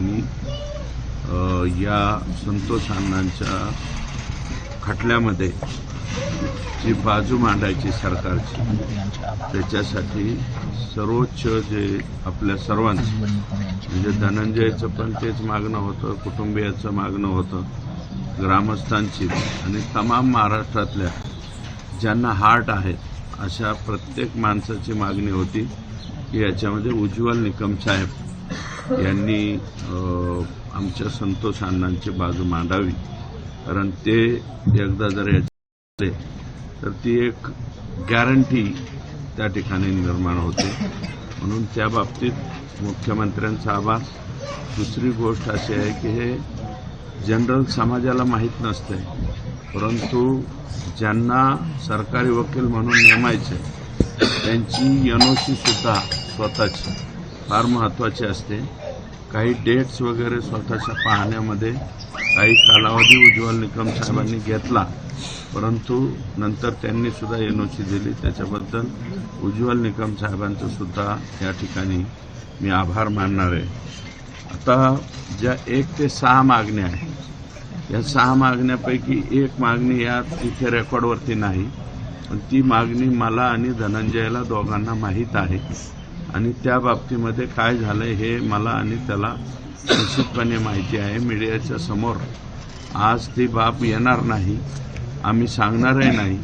ठिकाणी या संतोष अण्णांच्या खटल्यामध्ये जी बाजू मांडायची सरकारची, त्याच्यासाठी सर्वोच्च जे आपल्या सर्वांचं म्हणजे धनंजयचं पण तेच मागणं होतं, कुटुंबियाचं मागणं होतं, ग्रामस्थांची आणि तमाम महाराष्ट्रातल्या ज्यांना हार्ट आहेत अशा प्रत्येक माणसाची मागणी होती की याच्यामध्ये उज्ज्वल निकम साहेब यांनी आमच्या संतोष अण्णांची बाजू मांडावी. कारण ते एकदा जर याचे तर ती एक गॅरंटी त्या ठिकाणी निर्माण होते. म्हणून त्या बाबतीत मुख्यमंत्र्यांचा आभार. दुसरी गोष्ट अशी आहे की हे जनरल समाजाला माहीत नसते, परंतु ज्यांना सरकारी वकील म्हणून नेमायचे त्यांची एनओसी सुद्धा स्वतःची फार महत्त्वाची असते. काही डेट्स वगैरे स्वतःच्या पाहण्यामध्ये काही कालावधी उज्ज्वल निकम साहेबांनी घेतला, परंतु नंतर त्यांनी सुद्धा एनओसी दिली. त्याच्याबद्दल उज्ज्वल निकम साहेबांचं सुद्धा या ठिकाणी मी आभार मानणार आहे. आता ज्या 1 ते 6 मागण्या आहेत, या 6 मागण्यापैकी एक मागणी या इथे रेकॉर्डवरती नाही, पण ती मागणी मला आणि धनंजयला दोघांना माहीत आहे आणि त्या बाबतीमध्ये काय झालंय हे मला आणि त्याला निश्चितपणे माहिती आहे. मीडियाच्या समोर आज ती बाब येणार नाही, आम्ही सांगणारही नाही.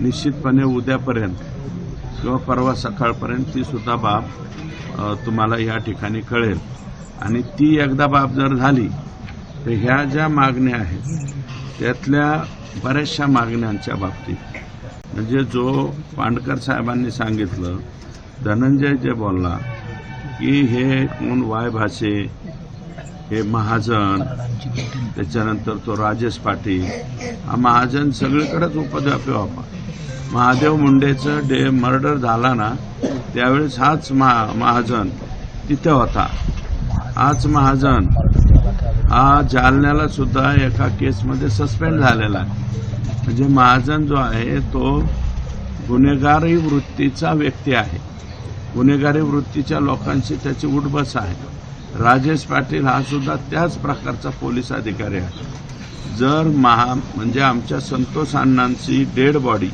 निश्चितपणे उद्यापर्यंत किंवा परवा सकाळपर्यंत ती सुद्धा बाब तुम्हाला या ठिकाणी कळेल. आणि ती एकदा बाब जर झाली तर ह्या ज्या मागण्या आहेत त्यातल्या बऱ्याचशा मागण्यांच्या बाबतीत म्हणजे जो पांडकर साहेबांनी सांगितलं, धनंजय जे बोलला की हे कोण वाय भाषे, हे महाजन, त्याच्यानंतर तो राजेश पाटील, हा महाजन सगळीकडेच उपद्व्यापी व्हावा. महादेव मुंडेचं मर्डर झाला ना त्यावेळेस हाच महाजन तिथे होता. हाच महाजन हा जालन्याला सुद्धा एका केसमध्ये सस्पेंड झालेला आहे. म्हणजे महाजन जो आहे तो गुन्हेगारी वृत्तीचा व्यक्ती आहे. गुन्हेगारी वृत्तीच्या लोकांची त्याची उठबस आहे. राजेश पाटील हा सुद्धा त्याच प्रकारचा पोलीस अधिकारी आहे. जर म्हणजे आमच्या संतोष अण्णांची डेड बॉडी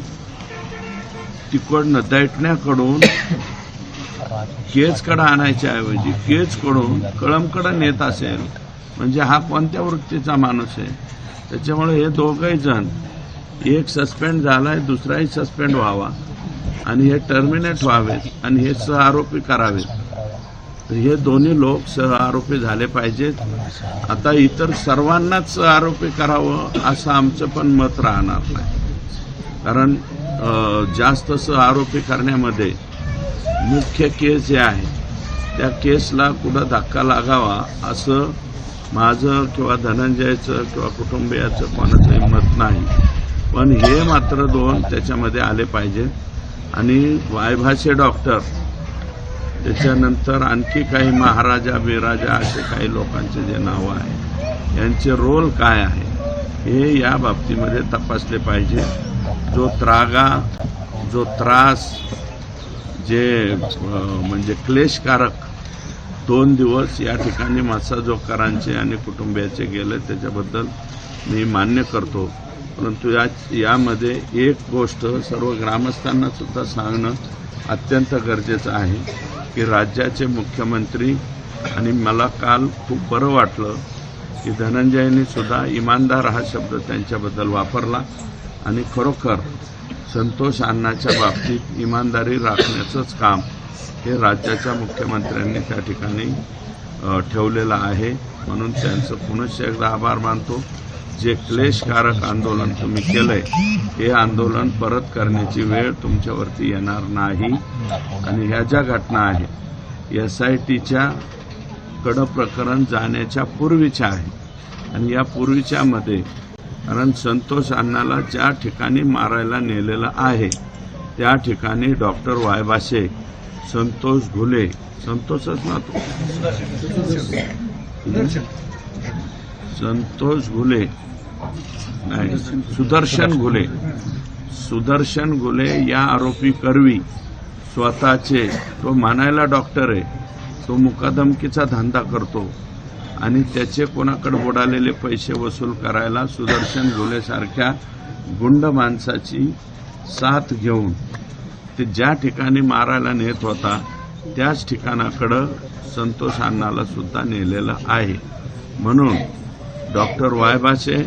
तिकडनं दैठण्याकडून केजकडे आणायच्या ऐवजी केजकडून कळमकडे नेत असेल म्हणजे हा कोणत्या वृत्तीचा माणूस आहे. त्याच्यामुळे हे दोघंही जण, एक सस्पेंड झालाय, दुसराही सस्पेंड व्हावा आणि हे टर्मिनेट व्हावेत आणि हे सहआरोपी करावेत. हे दोन्ही लोक सहआरोपी झाले पाहिजेत. आता इतर सर्वांनाच सहआरोपी करावं असं आमचं पण मत राहणार नाही, कारण जास्त सहआरोपी करण्यामध्ये मुख्य केस जे आहे त्या केसला कुठं धक्का लागावा असं माझं किंवा धनंजयचं किंवा कुटुंबियाचं कोणाचंही मत नाही. पण हे मात्र दोन त्याच्यामध्ये आले पाहिजेत. आणि वायभाषे डॉक्टर, त्याच्यानंतर आणखी काही महाराजा बिराजा असे काही लोकांचे जे नावं आहे यांचे रोल काय आहे हे या बाबतीमध्ये तपासले पाहिजे. जो त्रास जे म्हणजे क्लेशकारक 2 दिवस या ठिकाणी मसाजोगकरांचे आणि कुटुंबियाचे गेले त्याच्याबद्दल मी मान्य करतो. परंतु यामध्ये एक गोष्ट सर्व ग्रामस्थांना सुद्धा सांगणं अत्यंत गरजेचं आहे की राज्याचे मुख्यमंत्री, आणि मला काल खूप बरं वाटलं की धनंजयनी सुद्धा इमानदार हा शब्द त्यांच्याबद्दल वापरला आणि खरोखर संतोष अण्णाच्या बाबतीत इमानदारी राखण्याचंच काम हे राज्याच्या मुख्यमंत्र्यांनी त्या ठिकाणी ठेवलेलं आहे. म्हणून त्यांचं पुनश्च एकदा आभार मानतो. जे क्लेशकारक आंदोलन तुम्ही केलंय हे आंदोलन परत करण्याची वेळ तुमच्यावरती येणार नाही. आणि ह्या ज्या घटना आहेत SITच्या कडं प्रकरण जाण्याच्या पूर्वीच्या आहे आणि या पूर्वीच्यामध्ये कारण संतोष अण्णाला ज्या ठिकाणी मारायला नेलेलं आहे त्या ठिकाणी डॉक्टर वायभाषे, संतोष घुले, संतोषच ना तो संतोष घुले नाही सुदर्शन घुले या आरोपी करवी स्वतःचे, तो म्हणायला डॉक्टर आहे, तो मुकादमकीचा धंदा करतो आणि त्याचे कोणाकडे बुडालेले पैसे वसूल करायला सुदर्शन घोलेसारख्या गुंड माणसाची साथ घेऊन ते ज्या ठिकाणी मारायला नेत होता त्याच ठिकाणाकडं संतोष अण्णाला सुद्धा नेलेलं आहे. म्हणून डॉक्टर वायबाचे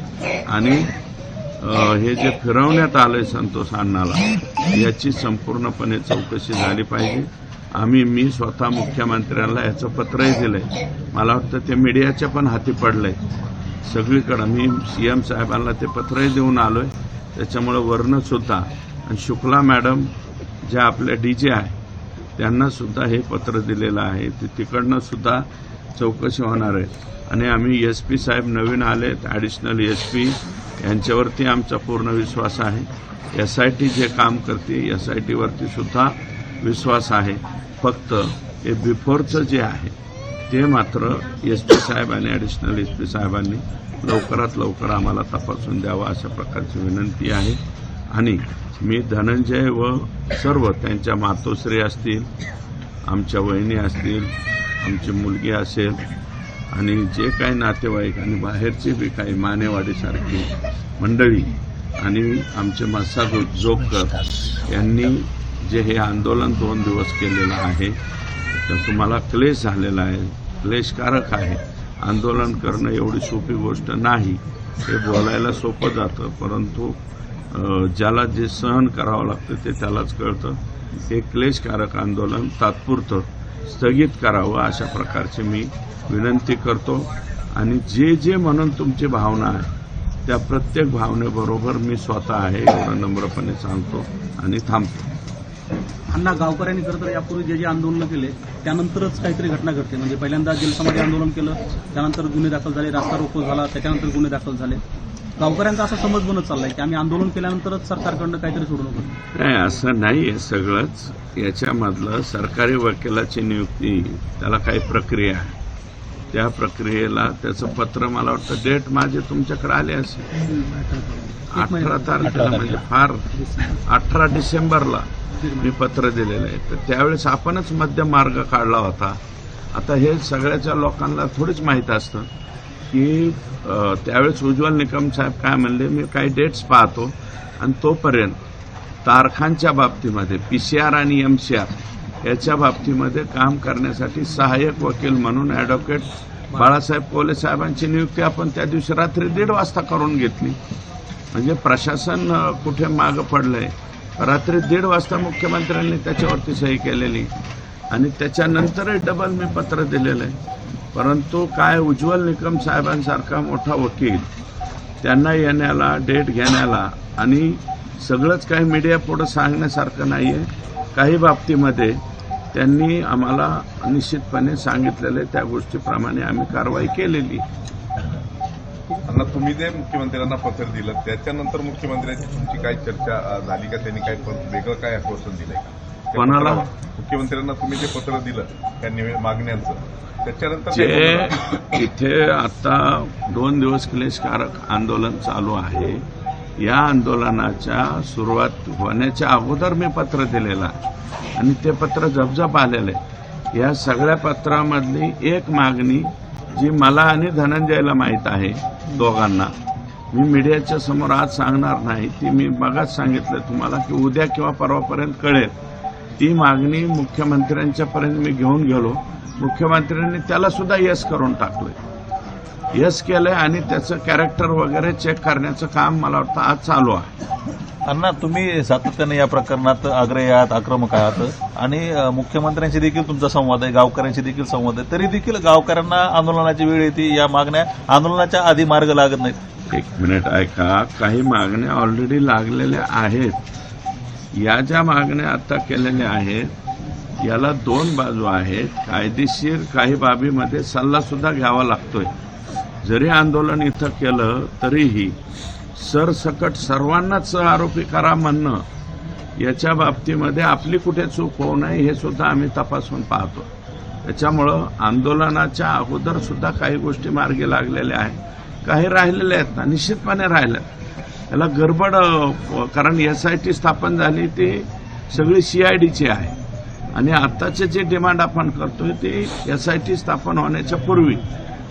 आणि हे जे फिरवण्यात आलंय संतोष अण्णाला याची संपूर्णपणे चौकशी झाली पाहिजे. मी स्वतः मुख्यमंत्र्यांना याचं पत्रही दिलंय. मला वाटतं ते मीडियाच्या पण हाती पडलंय सगळीकडं. मी सीएम साहेबांना ते पत्रही देऊन आलोय. त्याच्यामुळे वर्ण सुद्धा आणि शुक्ला मॅडम ज्या आपल्या डीजे आहे त्यांना सुद्धा हे पत्र दिलेलं आहे. तिकडनं सुद्धा चौकशी होणार आहे. आणि आम्ही एसपी साहेब नवीन आलेत, ॲडिशनल एसपी, यांच्यावरती आमचा पूर्ण विश्वास आहे. SIT जे काम करते SIT वरती सुद्धा विश्वास आहे. फक्त हे बिफोरचं जे आहे ते मात्र एसपी साहेब आणि ॲडिशनल एसपी साहेबांनी लवकरात लवकर आम्हाला तपासून द्यावा अशा प्रकारची विनंती आहे. आणि मी धनंजय व सर्व त्यांच्या मातोश्री असतील, आमच्या वहिनी असतील, आमची मुलगी असेल आणि जे काही नातेवाईक आणि बाहेरची बी काही मानेवाडीसारखी मंडळी आणि आमचे मसाद जोगकर यांनी जे हे आंदोलन 2 दिवस केलेलं आहे तर तुम्हाला क्लेश झालेला आहे, क्लेशकारक आहे. आंदोलन करणं एवढी सोपी गोष्ट नाही. हे बोलायला सोपं जातं, परंतु ज्याला जे सहन करावं लागतं ते त्यालाच कळतं. हे क्लेशकारक आंदोलन तात्पुरतं स्थगित करावं अशा प्रकारची मी विनंती करतो. आणि जे जे म्हणून तुमची भावना आहे त्या प्रत्येक भावनेबरोबर मी स्वतः आहे एवढं नम्रपणे सांगतो आणि थांबतो. अण्णा, गावकऱ्यांनी खरं तर यापूर्वी जे आंदोलन केले त्यानंतरच काहीतरी घटना घडते. म्हणजे पहिल्यांदा जलसमाधी आंदोलन केलं, त्यानंतर गुन्हे दाखल झाले, रास्ता रोको झाला, त्याच्यानंतर गुन्हे दाखल झाले. गावकऱ्यांचा असा समज बनत चाललाय की आम्ही आंदोलन केल्यानंतरच सरकारकडनं काहीतरी सोडू नको. नाही, असं नाही आहे. सगळंच याच्यामधलं सरकारी वकिलाची नियुक्ती त्याला काही प्रक्रिया आहे. त्या प्रक्रियेला त्याचं पत्र मला वाटतं डेट माझे तुमच्याकडे आले असेल 18 तारखेला, म्हणजे फार 18 डिसेंबरला मी पत्र दिलेलं आहे. तर त्यावेळेस आपणच मध्यम मार्ग काढला होता. आता हे सगळ्याच्या लोकांना थोडीच माहीत असतं की त्यावेळेस उज्ज्वल निकम साहेब काय म्हणले, मी काही डेट्स पाहतो आणि तोपर्यंत तारखांच्या बाबतीमध्ये PCR आणि MCR याच्या बाबतीमध्ये काम करण्यासाठी सहाय्यक वकील म्हणून ॲडव्होकेट बाळासाहेब कोले साहेबांची नियुक्ती आपण त्या दिवशी रात्री 1:30 वाजता करून घेतली. म्हणजे प्रशासन कुठे मागं पडलंय. रात्री 1:30 वाजता मुख्यमंत्र्यांनी त्याच्यावरती सही केलेली आणि त्याच्यानंतरही डबल मी पत्र दिलेलं आहे. परंतु काय उज्ज्वल निकम साहेबांसारखा मोठा वकील त्यांना येण्याला, डेट घेण्याला आणि सगळंच काही मीडिया पुढे सांगण्यासारखं नाही आहे. काही बाबतीमध्ये त्यांनी आम्हाला निश्चितपणे सांगितलेले त्या गोष्टीप्रमाणे आम्ही कारवाई केलेली. अण्णा, तुम्ही जे मुख्यमंत्र्यांना पत्र दिलं त्याच्यानंतर मुख्यमंत्र्यांची तुमची काय चर्चा झाली का? त्यांनी काय वेगळं काय आश्वासन दिलंय का? कोणाला? मुख्यमंत्र्यांना तुम्ही जे पत्र दिलं त्या मागण्यांचं त्याच्यानंतर जे इथे आता 2 दिवस क्लेशकारक आंदोलन चालू आहे. या आंदोलनाच्या सुरुवात होण्याच्या अगोदर मी पत्र दिलेलं आहे आणि ते पत्र झपझप आलेलं आहे. या सगळ्या पत्रामधली एक मागणी जी मला आणि धनंजयला माहीत आहे दोघांना, मी मीडियाच्या समोर आज सांगणार नाही, ती मी मगाच सांगितलं तुम्हाला की उद्या किंवा परवापर्यंत कळेल. ती मागणी मुख्यमंत्र्यांच्यापर्यंत मी घेऊन गेलो. मुख्यमंत्र्यांनी त्याला सुद्धा यस करून टाकलंय, यस केलंय आणि त्याचं कॅरेक्टर वगैरे चेक करण्याचं काम मला वाटतं आज चालू आहे. अण्णा, तुम्ही सातत्याने या प्रकरणात आग्रही आहात, आक्रमक आहात आणि मुख्यमंत्र्यांशी देखील तुमचा संवाद आहे, गावकऱ्यांशी देखील संवाद आहे. तरी देखील गावकऱ्यांना आंदोलनाची वेळ येते, या मागण्या आंदोलनाच्या आधी मार्ग लागत नाहीत. एक मिनिट ऐका, काही मागण्या ऑलरेडी लागलेल्या आहेत. या ज्या मागण्या आता केलेल्या आहेत याला 2 बाजू आहेत. कायदेशीर काही बाबीमध्ये सल्ला सुद्धा घ्यावा लागतोय. जरी आंदोलन इथं केलं तरीही सरसकट सर्वांनाच आरोपी करा म्हणणं, याच्या बाबतीमध्ये आपली कुठे चूक होऊ नये हे सुद्धा आम्ही तपासून पाहतो. त्याच्यामुळं आंदोलनाच्या अगोदर सुद्धा काही गोष्टी मार्गी लागलेल्या आहेत, काही राहिलेल्या आहेत ना, निश्चितपणे राहिल्या. याला गडबड, कारण SIT स्थापन झाली ती सगळी CIDची आहे आणि आत्ताचे जे डिमांड आपण करतोय ते SIT स्थापन होण्याच्या पूर्वी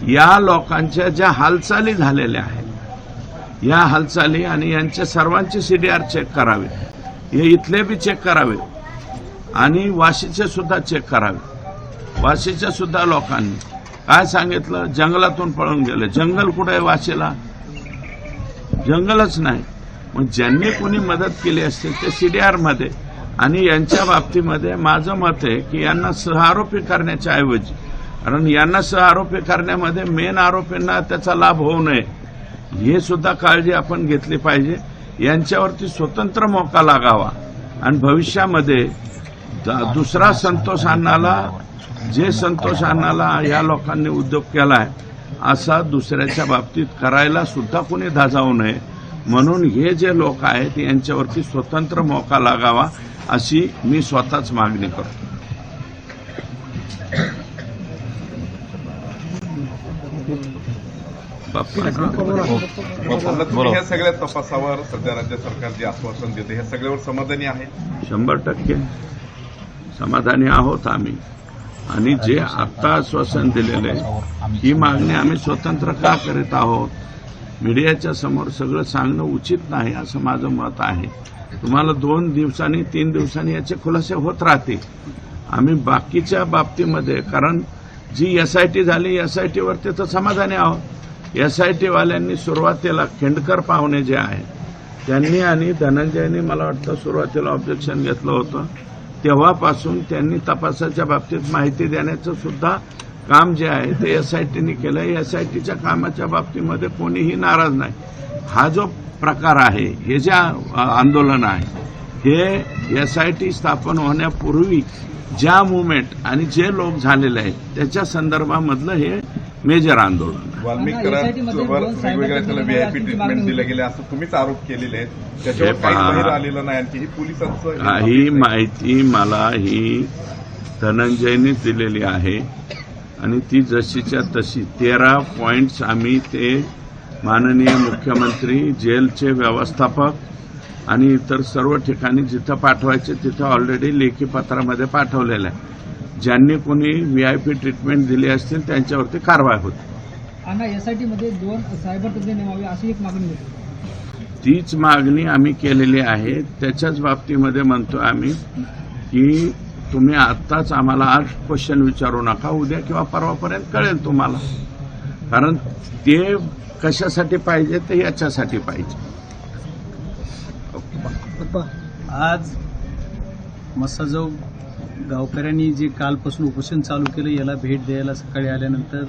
या लोकांच्या ज्या हालचाली झालेल्या आहेत, या हालचाली आणि यांच्या सर्वांचे CDR चेक करावे, हे इथले बी चेक करावे आणि वाशीचे सुद्धा चेक करावे. वाशीच्या सुद्धा लोकांनी काय सांगितलं, जंगलातून पळून गेले. जंगल कुठे आहे वाशीला? जंगलच नाही. मग ज्यांनी कोणी मदत केली असते ते CDR मध्ये. आणि यांच्या बाबतीमध्ये माझं मत आहे की यांना सहआरोपी करण्याच्या ऐवजी, कारण यांना सहआरोपी करण्यामध्ये मेन आरोपींना त्याचा लाभ होऊ नये हे सुद्धा काळजी आपण घेतली पाहिजे. यांच्यावरती स्वतंत्र मोका लागावा आणि भविष्यामध्ये दुसरा संतोष अण्णाला, जे संतोष अण्णाला या लोकांनी उद्योग केलाय असा दुसऱ्याच्या बाबतीत करायला सुद्धा कोणी धाजावू नये. म्हणून हे जे लोक आहेत यांच्यावरती स्वतंत्र मोका लागावा अशी मी स्वतःच मागणी करतो. तुम्ही ह्या सगळ्या तपासावर सध्या राज्य सरकार जे आश्वासन देते ह्या सगळ्यावर समाधानी आहे? 100% समाधानी आहोत आम्ही. आणि जे आत्ता आश्वासन दिलेलं आहे ही मागणी आम्ही स्वतंत्र का करीत आहोत, मीडियाच्या समोर सगळं सांगणं उचित नाही असं माझं मत आहे. तुम्हाला 2 दिवसांनी 3 दिवसांनी याचे खुलासे होत राहतील. आम्ही बाकीच्या बाबतीमध्ये, कारण जी SIT झाली SITवरती तर समाधानी आहोत. SIT वाल्यांनी सुरुवातीला खेंडकर पाहुणे जे आहेत त्यांनी आणि धनंजयनी मला वाटतं सुरुवातीला ऑब्जेक्शन घेतलं होतं. तेव्हापासून त्यांनी तपासाच्या बाबतीत माहिती देण्याचं सुद्धा काम जे आहे ते SITनी केलं. SITच्या कामाच्या बाबतीमध्ये कोणीही नाराज नाही. हा जो प्रकार आहे, हे जे आंदोलन आहे, हे SIT स्थापन होण्यापूर्वी ज्या मुवमेंट आणि जे लोक झालेले आहेत त्याच्या संदर्भामधलं हे मेजर आंदोलन आहे. वाल्मिक करारावर वेगवेगळ्या त्याला VIP ट्रीटमेंट दिले गेले असं तुम्हीच आरोप केलेले आहेत. त्याच्यावर काही बाहेर आलेलं नाही आणि ही पोलिसांचं ही माहिती मला ही धनंजयनी दिलेली आहे आणि ती जशीच्या तशी 13 पॉइंट्स आम्ही ते माननीय मुख्यमंत्री, जेलचे व्यवस्थापक आणि इतर सर्व ठिकाणी जिथं पाठवायचे तिथं ऑलरेडी लेखी पत्रामध्ये पाठवलेलं आहे. ज्यांनी कोणी VIP ट्रीटमेंट दिली असतील त्यांच्यावरती कारवाई होती. SIT मध्ये 2 सायबर तज्ञ नेमावे अशी एक मागणी होती. तीच मागणी आम्ही केलेली आहे. त्याच्याच बाबतीमध्ये म्हणतो आम्ही की तुम्ही आत्ताच आम्हाला आज क्वेश्चन विचारू नका, उद्या किंवा परवापर्यंत कळेल तुम्हाला. कारण ते कशासाठी पाहिजे ते याच्यासाठी पाहिजे. आज मस्साजोग गावकऱ्यांनी जे कालपासून उपोषण चालू केलं याला भेट द्यायला सकाळी आल्यानंतर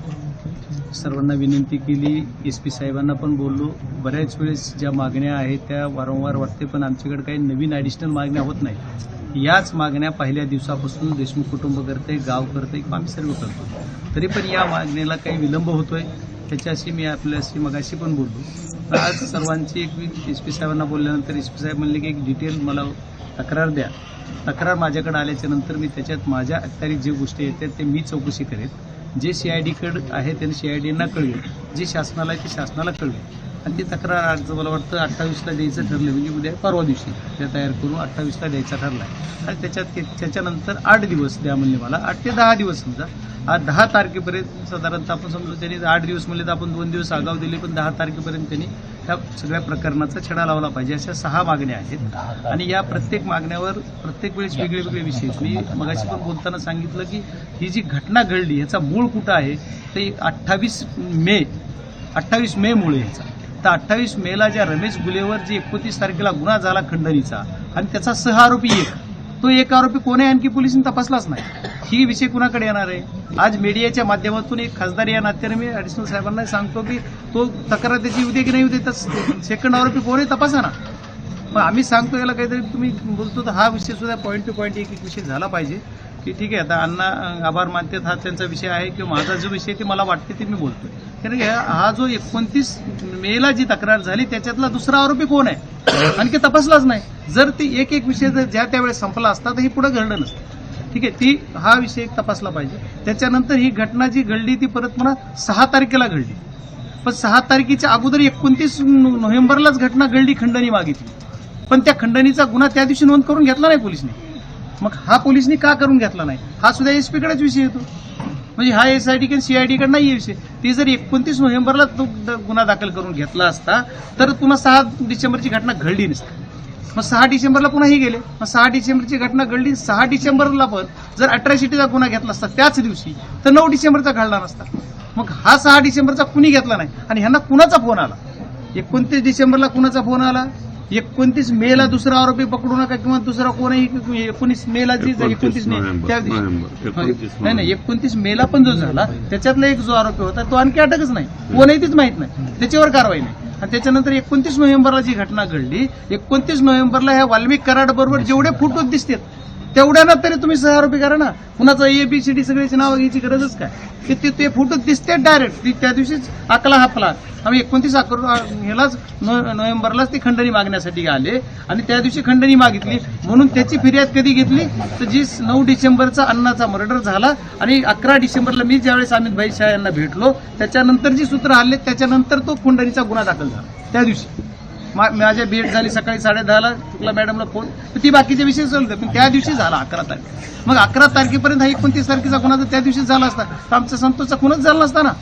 सर्वांना विनंती केली. SP साहेबांना पण बोललो. बऱ्याच वेळेस ज्या मागण्या आहेत त्या वारंवार वाटते, पण आमच्याकडे काही नवीन ॲडिशनल मागण्या होत नाही. याच मागण्या पहिल्या दिवसापासून देशमुख कुटुंब करते, गाव करते किंवा आम्ही सर्व करतो. तरी पण या मागणीला काही विलंब होतोय. त्याच्याशी मी आपल्याशी मगाशी पण बोललो. आज सर्वांची एक SP साहेबांना बोलल्यानंतर SP साहेब म्हणले की एक डिटेल मला तक्रार द्या. तक्रार माझ्याकडे आल्याच्या नंतर मी त्याच्यात माझ्या अखत्यारीत जे गोष्टी येतात ते मी चौकशी करेन. जे CIDकडे आहे त्यांनी CIDना कळवेल, जे शासनाला आहे ते शासनाला कळवेल. आणि ती तक्रार आज मला वाटतं 28ला द्यायचं ठरलं, म्हणजे उद्या परवा दिवशी त्या तयार करून 28ला द्यायचा ठरला आहे. आणि त्याच्यानंतर 8 दिवस द्या म्हणले मला, 8 ते 10 दिवस समजा. आज 10 तारखेपर्यंत साधारणतः आपण समजू त्यांनी 8 दिवस म्हणले तर आपण 2 दिवस आगाव दिले, पण 10 तारखेपर्यंत त्यांनी ह्या सगळ्या प्रकरणाचा छडा लावला पाहिजे. अशा 6 मागण्या आहेत आणि या प्रत्येक मागण्यावर प्रत्येक वेळेस वेगळे वेगळे विषय. मी मगाशी पण बोलताना सांगितलं की ही जी घटना घडली ह्याचा मूळ कुठं आहे ते 28 मे मुळे ह्याचा. तर 28 मेला ज्या रमेश गुलेवर जी 29 तारखेला गुन्हा झाला खंडणीचा आणि त्याचा सहआरोपी तो एक आरोपी कोण आहे आणखी पोलिसांनी तपासलाच नाही. ही विषय कुणाकडे येणार आहे? आज मीडियाच्या माध्यमातून एक खासदार या नात्याने मी ॲडिशनल साहेबांना सांगतो की तो तक्रार त्याची येऊ दे की नाही येऊ दे, तर सेकंड आरोपी कोण आहे तपासा ना. मग आम्ही सांगतो याला काहीतरी तुम्ही बोलतो तर हा विषय सुद्धा पॉईंट टू पॉईंट एक विषय झाला पाहिजे की ठीक आहे आता अण्णा आभार मानतात हा त्यांचा विषय आहे किंवा माझा जो विषय ते मला वाटते ते मी बोलतोय. कारण हा जो 29 मेला जी तक्रार झाली त्याच्यातला दुसरा आरोपी कोण आहे आणखी तपासलाच नाही. जर ती एक विषय जर ज्या त्यावेळेस संपला असता तर ही पुढे घडलं नसतं. ठीक आहे, हा विषय एक तपासला पाहिजे. त्याच्यानंतर ही घटना जी घडली ती परत मला 6 तारखेला घडली, पण 6 तारखेच्या अगोदर 29 नोव्हेंबरलाच घटना घडली, खंडणी मागितली, पण त्या खंडणीचा गुन्हा त्या दिवशी नोंद करून घेतला नाही पोलिसने. मग हा पोलिसनी का करून घेतला नाही हा सुद्धा SP कडेच विषय येतो. म्हणजे हा एसआयटी किंवा सीआयडी नाही आहे विषय. ते जर 29 नोव्हेंबरला तो गुन्हा दाखल करून घेतला असता तर पुन्हा 6 डिसेंबरची घटना घडली नसती. मग 6 डिसेंबरला पुन्हाही गेले. मग 6 डिसेंबरची घटना घडली. 6 डिसेंबरला पण जर अट्रॅसिटीचा गुन्हा घेतला असता त्याच दिवशी तर 9 डिसेंबरचा घडला नसता. मग हा 6 डिसेंबरचा कुणी घेतला नाही. आणि ह्यांना कुणाचा फोन आला? 29 डिसेंबरला कुणाचा फोन आला? 29 मेला दुसरा आरोपी पकडू नका किंवा दुसरा कोणीही 19 मेला जी 29 त्या दिवशी नाही 29 मेला पण जो झाला त्याच्यातला एक जो आरोपी होता तो आणखी अटकच नाही. कोणही तीच माहित नाही, त्याच्यावर कारवाई नाही. आणि त्याच्यानंतर 29 नोव्हेंबरला जी घटना घडली 29 नोव्हेंबरला ह्या वाल्मिक कराड बरोबर जेवढे फोटो दिसतात तेवढ्यानं तरी तुम्ही 6 आरोपी करा ना. कुणाचं ABCD सगळ्याची नावं घ्यायची गरजच काय? की ते फोटो दिसते डायरेक्ट. त्या दिवशीच आकला हापला. आम्ही 29 ह्यालाच नोव्हेंबरलाच ते खंडणी मागण्यासाठी आले आणि त्या दिवशी खंडणी मागितली. म्हणून त्याची फिर्याद कधी घेतली तर जी 9 डिसेंबरचा अण्णाचा मर्डर झाला आणि 11 डिसेंबरला मी ज्यावेळेस अमित भाई शाह यांना भेटलो त्याच्यानंतर जी सूत्र हल्ले त्याच्यानंतर तो खंडणीचा गुन्हा दाखल झाला. त्या दिवशी माझ्या भेट झाली सकाळी 10:30ला शुक्ला मॅडमला फोन. ती बाकीच्या विषय चालतं पण त्या दिवशी झाला 11 तारीख. मग 11 तारखेपर्यंत हा 29 तारखेचा गुन्हा जर त्या दिवशी झाला असता तर आमचा संतोषचा खूनच झाला नसता ना.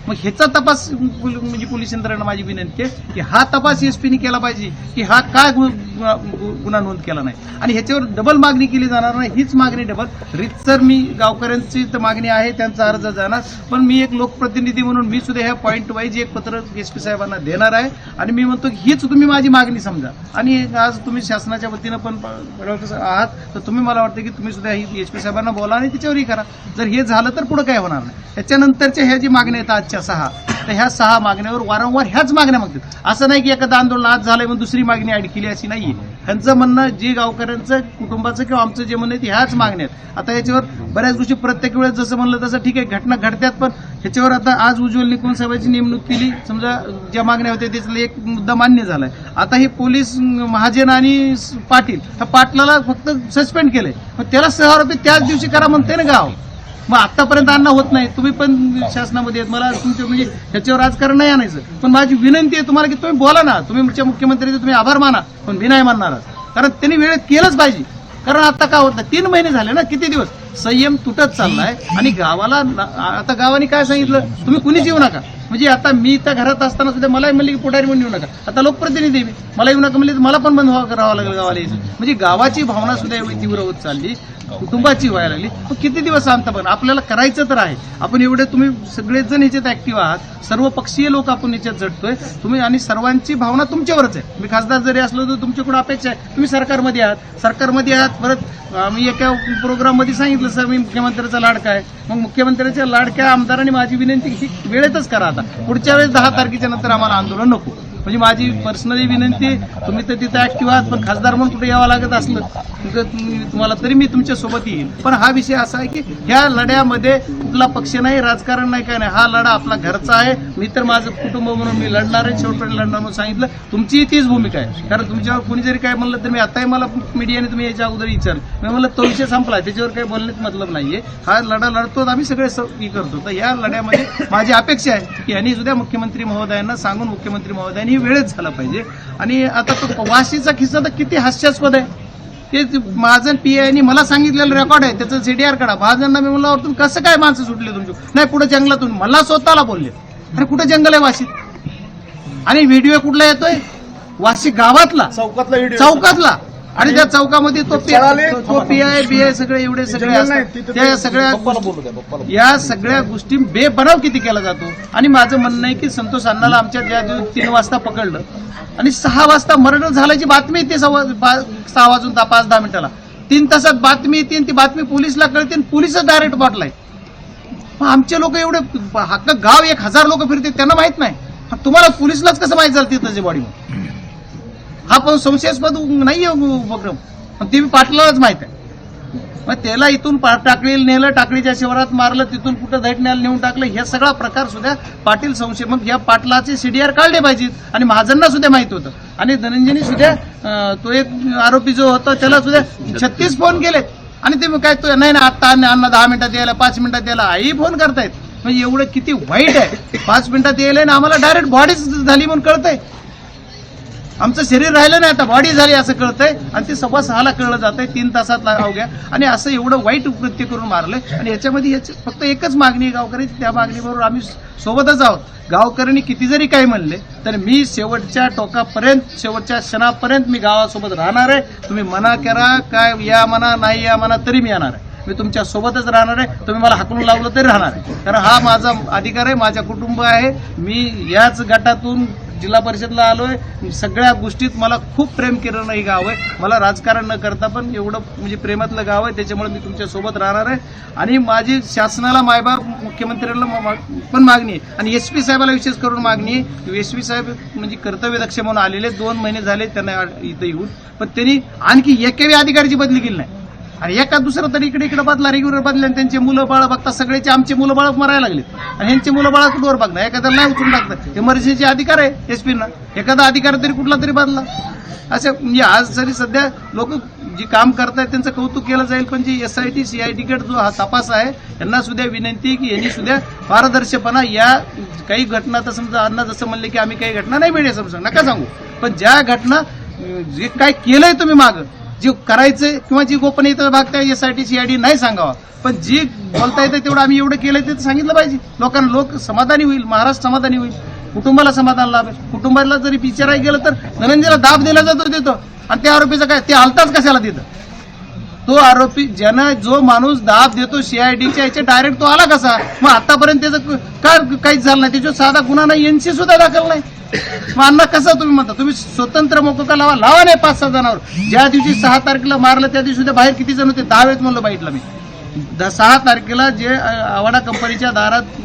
मग ह्याचा तपास म्हणजे पोलीस यंत्रणा माझी विनंती आहे की हा तपास एसपीने केला पाहिजे की हा काय गुन्हा नोंद केला नाही आणि ह्याच्यावर डबल मागणी केली जाणार नाही. हीच मागणी डबल रितसर मी गावकऱ्यांची तर मागणी आहे त्यांचा अर्ज जाणार. पण मी एक लोकप्रतिनिधी म्हणून मी सुद्धा ह्या पॉईंट वाईज एक पत्र एसपी साहेबांना देणार आहे आणि मी म्हणतो की हीच तुम्ही माझी मागणी समजा. आणि आज तुम्ही शासनाच्या वतीनं पण आहात तर तुम्ही मला वाटतं की तुम्ही सुद्धा ही एसपी साहेबांना बोला आणि त्याच्यावरही करा. जर हे झालं तर पुढे काय होणार नाही. त्याच्यानंतरच्या ह्या जी मागण्या आहेत आजच्या 6 तर ह्या 6 मागण्यावर वारंवार ह्याच मागण्या मागतात. असं नाही की एखादं आंदोलन आज झालंय मग दुसरी मागणी ऍड केली अशी नाहीये. ह्यांचं म्हणणं जे गावकऱ्यांचं कुटुंबाचं किंवा आमचं जे म्हणणं आहे ह्याच मागण्या आहेत. आता याच्यावर बऱ्याच गोष्टी प्रत्येक वेळेस जसं म्हणलं तसं ठीक आहे घटना घडतात पण ह्याच्यावर आता आज उज्ज्वल निकुंज साहेबांची नेमणूक केली. समजा ज्या मागण्या होत्या त्याच्यातला एक मुद्दा मान्य झालाय. आता हे पोलीस महाजन आणि पाटील ह्या पाटलाला फक्त सस्पेंड केलंय. मग त्याला 6 आरोपी त्याच दिवशी करा म्हणते ना गाव. मग आतापर्यंत अन्न होत नाही. तुम्ही पण शासनामध्ये आहेत मला तुमच्या म्हणजे ह्याच्यावर राजकारण नाही आणायचं. पण माझी विनंती आहे तुम्हाला की तुम्ही बोला ना. तुम्ही मुख्यमंत्र्यांचे तुम्ही आभार माना पण मी नाही मानणार कारण त्यांनी वेळेत केलंच पाहिजे. कारण आता काय होत नाही 3 महिने झाले ना किती दिवस संयम तुटत चाललाय आणि गावाला आता गावाने काय सांगितलं तुम्ही कुणीच येऊ नका. म्हणजे आता मी त्या घरात असताना सुद्धा मला म्हणले की पुढारी म्हणून येऊ नका. आता लोकप्रतिनिधी मी मला येऊ नका म्हणले मला पण बंद करावं लागेल गावाला यायचं. म्हणजे गावाची भावना सुद्धा एवढी तीव्र होत चालली कुटुंबाची व्हायला लागली. मग किती दिवस शांत पण आपल्याला करायचं तर आहे. आपण एवढे तुम्ही सगळेच जण ह्याच्यात ऍक्टिव्ह आहात. सर्व पक्षीय लोक आपण याच्यात झटतोय. तुम्ही आणि सर्वांची भावना तुमच्यावरच आहे. मी खासदार जरी असलो तर तुमच्याकडून अपेक्षा आहे तुम्ही सरकारमध्ये आहात. परत मी एका प्रोग्राममध्ये सांगितलं सर मी मुख्यमंत्र्याचा लाडका आहे. मग मुख्यमंत्र्याच्या लाडक्या आमदारांनी माझी विनंती ही वेळेतच करा. आता पुढच्या वेळेस 10 तारखेच्या नंतर आम्हाला आंदोलन नको. म्हणजे माझी पर्सनली विनंती आहे तुम्ही तर तिथे ऍक्टिव्ह आहात पण खासदार म्हणून कुठे यावं लागत असलं तुम्हाला तरी मी तुमच्या सोबत येईल. पण हा विषय असा आहे की ह्या लढ्यामध्ये कुठला पक्ष नाही राजकारण नाही काय नाही. हा लढा आपला घरचा आहे. मी तर माझं कुटुंब म्हणून मी लढणार आहे शेवटपर्यंत लढणार म्हणून सांगितलं. तुमचीही तीच भूमिका आहे. कारण तुमच्यावर कुणी जरी काय म्हणलं तर मी आताही मला मीडियाने तुम्ही याच्या अगोदर विचारलं मी म्हणलं तो विषय संपला त्याच्यावर काही बोलण्यात मतलब नाहीये. हा लढा लढतो आम्ही सगळे करतो. तर या लढ्यामध्ये माझी अपेक्षा आहे की यांनी सुद्धा मुख्यमंत्री महोदयांना सांगून मुख्यमंत्री महोदयांनी वेळेत झाला पाहिजे. आणि आता तो वाशीचा किस्सा तर किती हास्यास्पद आहे. ते महाजन PIनी मला सांगितलेलं रेकॉर्ड आहे त्याचं CDR काढा. महाजनना मी म्हणलं तुम्ही कसं काय माणसं सुटले तुमची नाही पुढे जंगलातून मला स्वतःला बोलले अरे कुठं जंगल आहे वाशीत आणि व्हिडिओ कुठला येतोय वाशी गावातला चौकातला आणि त्या चौकामध्ये तो PI सगळे एवढे सगळे असतात. त्या सगळ्या या सगळ्या गोष्टी बेबनाव किती केला जातो. आणि माझं म्हणणं आहे की संतोष अण्णाला आमच्या ज्या 3 वाजता पकडलं आणि 6 वाजता मर्डर झाल्याची बातमी येते 6 वाजून 5-10 मिनिटाला 3 तासात बातमी येते आणि ती बातमी पोलिसला कळते आणि पोलिसच डायरेक्ट पाठलाय. आमचे लोक एवढे हक्क गाव 1000 लोक फिरते त्यांना माहित नाही. तुम्हाला पोलिसलाच कसं माहित झालं त्याची बॉडी हा पण संशयास्पद नाहीये उपक्रम पण ते पाटलालाच माहित आहे. मग त्याला इथून टाकळीला नेलं टाकळीच्या शिवारात मारलं तिथून कुठं दैठण्याला नेऊन टाकलं हे सगळा प्रकार सुद्धा पाटील संशय. मग या पाटलाचे CDR काढले पाहिजेत आणि महाजनना सुद्धा माहित होतं. आणि धनंजयनी सुद्धा तो एक आरोपी जो होता त्याला सुद्धा 36 फोन केलेत आणि ते काय तो नाही ना आता अण्णा 10 मिनिटात यायला 5 मिनिटात यायला आई फोन करतायत. म्हणजे एवढं किती वाईट आहे. 5 मिनिटात यायला ना आम्हाला डायरेक्ट बॉडीच झाली म्हणून कळतंय. आमचं शरीर राहिलं नाही, आता बॉडी झाली असं कळतंय आणि ते 6:15 कळलं जातंय, 3 तासात अवघ्या. आणि असं एवढं वाईट कृत्य करून मारलंय. आणि याच्यामध्ये फक्त एकच मागणी आहे गावकऱ्यांची, त्या मागणीबरोबर आम्ही सोबतच आहोत. गावकऱ्यांनी किती जरी काही म्हणले तर मी शेवटच्या टोकापर्यंत, शेवटच्या क्षणापर्यंत मी गावासोबत राहणार आहे. तुम्ही मना करा, काय या म्हणा, नाही या म्हणा, तरी मी येणार आहे. मी तुमच्या सोबतच राहणार आहे. तुम्ही मला हाकलून लावलं तरी राहणार आहे, कारण हा माझा अधिकार आहे, माझा कुटुंब आहे. मी याच गटातून जिल्हा परिषदला आलोय. सगळ्या गोष्टीत मला खूप प्रेम केलेलं हे गाव आहे. मला राजकारण न करता पण एवढं म्हणजे प्रेमातलं गाव आहे, त्याच्यामुळे मी तुमच्या सोबत राहणार आहे. आणि माझी शासनाला मायबाप मुख्यमंत्र्यांना पण मागणी आहे आणि एसपी साहेबाला विशेष करून मागणी आहे. एसपी साहेब म्हणजे कर्तव्यदक्ष म्हणून आलेले, 2 महिने झाले त्यांना इथं येऊन, पण त्यांनी आणखी एकही अधिकाऱ्याची बदली केली नाही. आणि एका दुसरं तरी इकडे बदला, रेग्युलर बदले, आणि त्यांचे मुलं बाळ बघता, सगळ्याचे आमचे मुलं बाळ मरायला लागले आणि ह्यांचे मुलं बाळ कुठवर बघणार. एखाद्याला नाही उचलून टाकतात, इमर्जन्सीचे अधिकार आहे एसपीना. एखादा अधिकारी तरी कुठला तरी बदला. असं म्हणजे आज जरी सध्या लोक जी काम करतायत त्यांचं कौतुक केलं जाईल, पण जी SIT CID गट जो हा तपास आहे, यांना सुद्धा विनंती की यांनी सुद्धा पारदर्शकपणा, या काही घटना तर समजा अण्णा जसं म्हणले की आम्ही काही घटना नाही मिळेल समजा, नका सांगू, पण ज्या घटना जे काय केलंय तुम्ही मागं, जे करायचंय किंवा जी गोपनीयता भागताय SIT CID नाही सांगावा, पण जी बोलता येतं तेवढं आम्ही एवढं केलंय ते सांगितलं पाहिजे लोकांना. लोक समाधानी होईल, महाराष्ट्र समाधानी होईल, कुटुंबाला समाधान लाभेल. कुटुंबाला जरी विचारायला गेलं तर धनंजयला दाब दिला जातो देतो, आणि त्या आरोपीचा काय, ते आलताच कशाला तिथं? तो आरोपी ज्यांना, जो माणूस दाब देतो CIDच्या याच्या, डायरेक्ट तो आला कसा? मग आतापर्यंत त्याचं काहीच झालं नाही, त्याच्यावर साधा गुन्हा नाही, NC सुद्धा दाखल नाही. मग अण्णा कसं तुम्ही म्हणता? तुम्ही स्वतंत्र मोकोका लावा नाही 5-6 जणांवर. ज्या दिवशी 6 तारखेला मारलं त्या दिवशी सुद्धा बाहेर किती जण होते? 10 वेळेस म्हणलं बाईटला मी. 6 तारखेला जे आवाडा कंपनीच्या दारात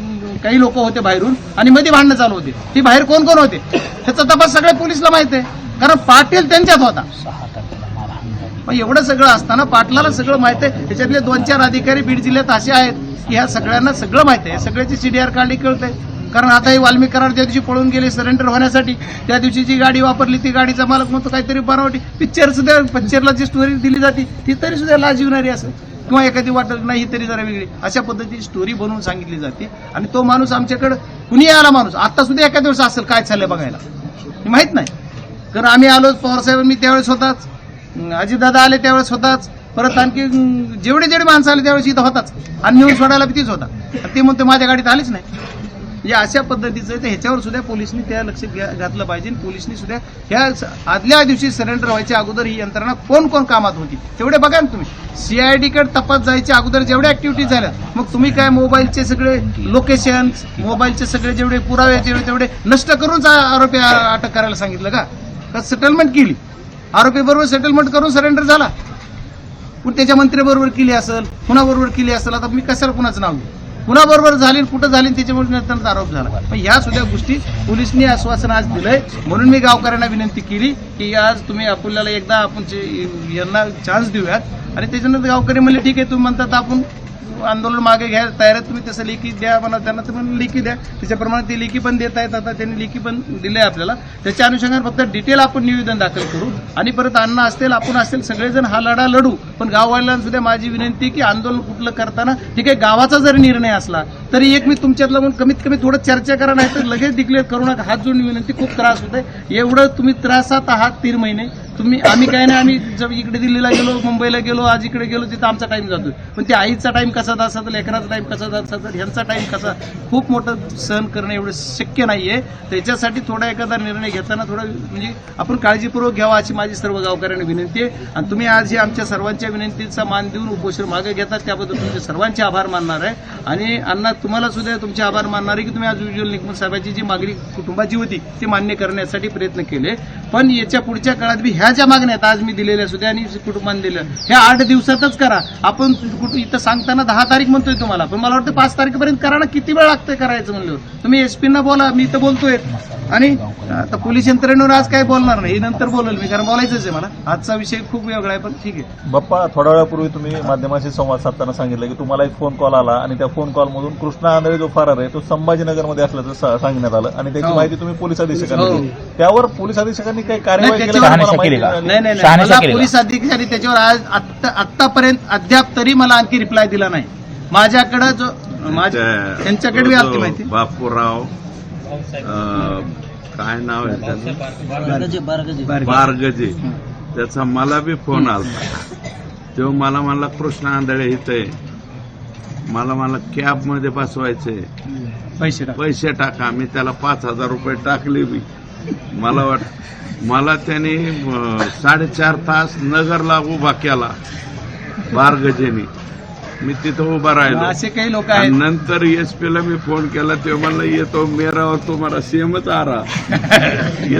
काही लोक होते बाहेरून आणि मध्ये भांडणं चालू होते, ती बाहेर कोण कोण होते त्याचा तपास सगळ्या पोलिसला माहिती आहे, कारण पाटील त्यांच्यात होता. मग एवढं सगळं असताना पाटलाला सगळं माहिती आहे. त्याच्यातले 2-4 अधिकारी बीड जिल्ह्यात असे आहेत की ह्या सगळ्यांना सगळं माहिती आहे, सगळ्याची CDR काढली कळतंय. कारण आता हे वाल्मिक कराड त्या दिवशी पळून गेले सरेंडर होण्यासाठी, त्या दिवशी जी गाडी वापरली ती गाडीचा मालक म्हणतो काहीतरी बनावटी. पिक्चरला जी स्टोरी दिली जाते ती तरी सुद्धा लाजिवणारी असेल, किंवा एखादी वाटत नाही ही तरी जरा वेगळी, अशा पद्धतीची स्टोरी बनवून सांगितली जाते. आणि तो माणूस आमच्याकडे कुणी आला माणूस आता सुद्धा एका दिवस असेल काय चाललंय बघायला माहित नाही. कारण आम्ही आलो, पवारसाहेब मी त्यावेळेस होताच, अजितदादा आले त्यावेळेस होताच, परत आणखी जेवढे माणसं आले त्यावेळेस इथं होताच, आणि नेऊन सोडायला भीतीच होता. ते म्हणतो माझ्या गाडीत आलीच नाही. या अशा पद्धतीचं तर ह्याच्यावर सुद्धा पोलिसांनी त्या लक्ष घातलं पाहिजे. पोलिसांनी सुद्धा ह्या आदल्या दिवशी सरेंडर व्हायच्या अगोदर ही यंत्रणा कोण कोण कामात होती तेवढे बघा ना तुम्ही. CID कडे तपास जायच्या अगोदर जेवढ्या ऍक्टिव्हिटीज झाल्या, मग तुम्ही काय मोबाईलचे सगळे लोकेशन, मोबाईलचे सगळे जेवढे पुरावे तेवढे नष्ट करूनच आरोपी अटक करायला सांगितलं का सेटलमेंट केली? आरोपी बरोबर सेटलमेंट करून सरेंडर झाला. पण त्याच्या मंत्र्याबरोबर केली असेल, कुणाबरोबर केली असेल, आता मी कशाला कुणाचं नाव घेऊ? कुणाबरोबर झाली, कुठं झाली, त्याच्यामुळे नंतर आरोप झाला. पण ह्या सुद्धा गोष्टी पोलिसांनी आश्वासन आज दिलंय. म्हणून मी गावकऱ्यांना विनंती केली की आज तुम्ही आपल्याला एकदा आपण यांना चान्स देऊयात. आणि त्याच्यानंतर गावकरी म्हणले ठीक आहे, तुम्ही म्हणतात आपण आंदोलन मागे घ्या, तयार आहे तुम्ही, तसं लेखी द्या म्हणा त्यांना, तुम्ही लेखी द्या. त्याच्याप्रमाणे ते लेखी पण देत आहेत. आता त्यांनी लेखी पण दिले आपल्याला. त्याच्या अनुषंगाने फक्त डिटेल आपण निवेदन दाखल करू आणि परत अण्णा असतील, आपण असतील, सगळेजण हा लढा लढू. पण गाववाल्यांना सुद्धा माझी विनंती की आंदोलन कुठलं करताना ठीक आहे, गावाचा जरी निर्णय असला तरी एक मी तुमच्यातला म्हणून कमीत कमी थोडं चर्चा करा, नाही तर लगेच डिक्लेअर करू नका. हात जोडून विनंती, खूप त्रास होत आहे. एवढं तुम्ही त्रासात आहात 3 महिने तुम्ही. आम्ही काय नाही, आम्ही जब इकडे दिल्लीला गेलो, मुंबईला गेलो, आज इकडे गेलो, तिथं आमचा टाइम जातोय. पण त्या आईचा टाइम कसा जात असेल, लेकराचा टाइम कसा जात असेल, ह्यांचा टाइम कसा, खूप मोठं सहन करणं एवढं शक्य नाहीये. त्याच्यासाठी थोडा एखादा निर्णय घेताना थोडा म्हणजे आपण काळजीपूर्वक घ्यावा अशी माझी सर्व गावकऱ्यांना विनंती आहे. आणि तुम्ही आज ही आमच्या सर्वांच्या विनंतीचा मान देऊन उपोषण मागे घेतात त्याबद्दल तुमचे सर्वांचे आभार मानणार आहे. आणि अण्णा तुम्हाला सुद्धा तुमचे आभार मानणार आहे की तुम्ही आज उज्ज्वल निकम साहेबांची जी मागणी कुटुंबाची होती ती मान्य करण्यासाठी प्रयत्न केले. पण याच्या पुढच्या काळात बी ह्या ज्या मागण्या आहेत आज मी दिलेल्या सुद्धा आणि कुटुंबाने दिल्या, ह्या 8 दिवसातच करा. आपण इथं सांगताना 10 तारीख म्हणतोय तुम्हाला, पण मला वाटतं 5 तारखेपर्यंत करा ना. किती वेळ लागतोय करायचं म्हणल्यावर? तुम्ही एसपींना बोला, मी इथं बोलतोय. आणि आता पोलीस यंत्रणेवर आज काय बोलणार नाही, नंतर बोलेल मी, कारण बोलायचंच आहे मला. आजचा विषय खूप वेगळा आहे, पण ठीक आहे. बाप्पा, थोड्या वेळापूर्वी तुम्ही माध्यमाशी संवाद साधताना सांगितलं की तुम्हाला एक फोन कॉल आला आणि त्या फोन कॉलमधून कृष्णा आंधळे जो फरार आहे तो संभाजीनगरमध्ये असल्याचं सांगण्यात आलं आणि त्याची माहिती तुम्ही पोलीस अधीक्षकांनी दिली. त्यावर पोलीस अधीक्षकांनी काही कार्यवाही केली का? नाही, मला पोलीस अधिकारी त्याच्यावर आज आतापर्यंत अद्याप तरी मला आणखी रिप्लाय दिला नाही. माझ्याकडे जो त्यांच्याकडे आली माहिती, बापूराव काय नाव आहे त्याचं, बारगजे. त्याचा मला बी फोन आला. तो मला म्हणला कृष्णा आंधळे इथं आहे, मला कॅबमध्ये बसवायचंय, पैसे टाका. मी त्याला 5,000 रुपये टाकले बी. मला त्याने 4.5 तास नगरला उभा केला बारगजेनी. मी तिथं उभा राहिलो. असे काही लोक आणि आहेत. नंतर एसपीला मी फोन केला, ते म्हणलं येतो मेरा और तुम्हारा सेमच आ रहा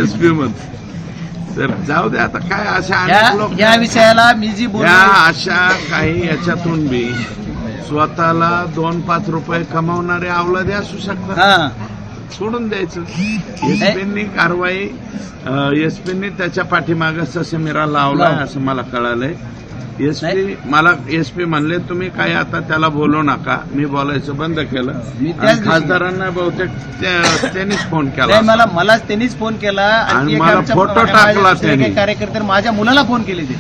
एसपी मध्ये. तर जाऊ दे आता, काय अशा अनेक लोक या विषयाला मी जी या बोललो अशा काही याच्यातून बी स्वतःला 2-5 रुपये कमावणारे अवलादे असू शकतात. हा सोडून द्यायचं. एसपींनी कारवाई, एसपींनी त्याच्या पाठीमागे ससेमिरा लावलाय असं मला कळालंय. एसपी म्हणले तुम्ही काय आता त्याला बोलू नका. मी बोलायचं बंद केलं. आणि खासदारांना बहुतेक त्यांनीच फोन केला. मला त्यांनीच फोन केला आणि मला फोटो टाकला त्यांनी. कार्यकर्ते माझ्या मुलाला फोन केले ते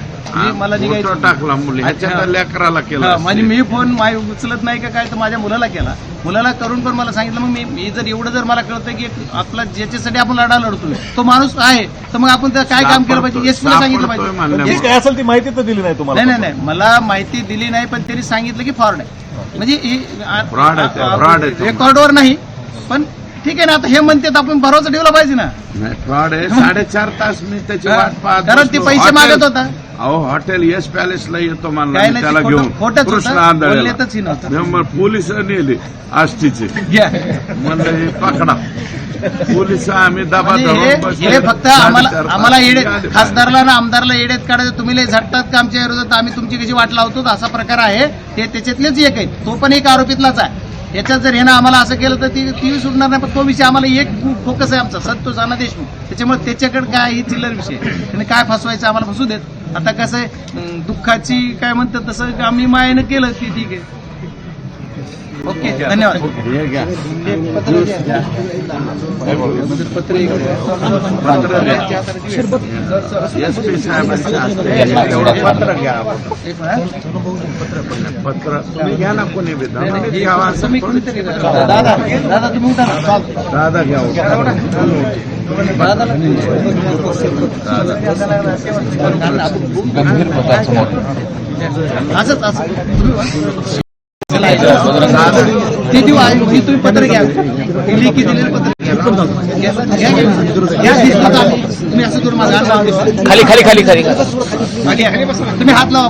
मला फोटो टाकला मुली ह्याच्या लेकराला केला. म्हणजे मी फोन उचलत नाही का काय, तर माझ्या मुलाला केला. मुलाला करून पण मला सांगितलं, मग मी जर एवढं जर मला कळतं की आपला ज्याच्यासाठी आपण लढा लढतोय तो माणूस आहे, तर मग आपण काय काम केलं पाहिजे, एसपीला सांगितलं पाहिजे. जी काय असेल ती माहिती तर दिली नाही तुम्हाला. नाही मला माहिती दिली नाही, पण त्यांनी सांगितलं की फ्रॉड आहे. म्हणजे फ्रॉड आहे. रेकॉर्डवर नाही, पण ठीक आहे ना. आता हे म्हणतात, आपण भरोसा ठेवला पाहिजे ना. नाही फ्रॉड आहे. 4.5 तास मी त्याची वाट पाहत कारण ते बसलो. पैसे मागत होता. अहो हॉटेल येस पॅलेसला येतो म्हणला काय मी नाही, त्याला ते घेऊन खोटंच कृष्ण होतं. आंधळेला. बोललेतच ही नव्हतं. पोलिस नेले आष्टीचे. घ्या. म्हणलं हे पकडा. पोलिस आम्ही दबा म्हणजे धरून बसले. हे फक्त आम्हाला येडे, खासदारला ना आमदारला येडेत काढायचं. तुम्ही लय झटतात का आमच्या विरोधात, आम्ही तुमची कशी वाट लावतो, असा प्रकार आहे. ते त्याच्यातलेच एक आहे. तो पण एक आरोपीतलाच आहे. याच्यात जर हे ना आम्हाला असं केलं तर ती सुटणार नाही. पण तो विषय आम्हाला एक फोकस आहे आमचा, संतोष अण्णा देशमुख. त्याच्यामुळे त्याच्याकडे काय ही चिल्लर विषय, त्याने काय फसवायचं आम्हाला फसू देत. आता कसं आहे, दुःखाची काय म्हणतात तसं आम्ही मायेनं केलं की ठीक आहे. ओके, धन्यवाद. हे घ्या. एसपी साहेबांच्या हस्ते तेवढं पत्र घ्या. पत्र तुम्ही घ्या ना. कोणी बी घ्यावा असं तुम्ही कोणीतरी दादा तुम्ही उठा ना. दादा घ्यावं. असंच ते देऊ आहे. तुम्ही पत्र घ्या, लेखी दिलेलं पत्र घ्या. तुम्ही असं करून माझा हात लावा. तुम्ही हात लावा.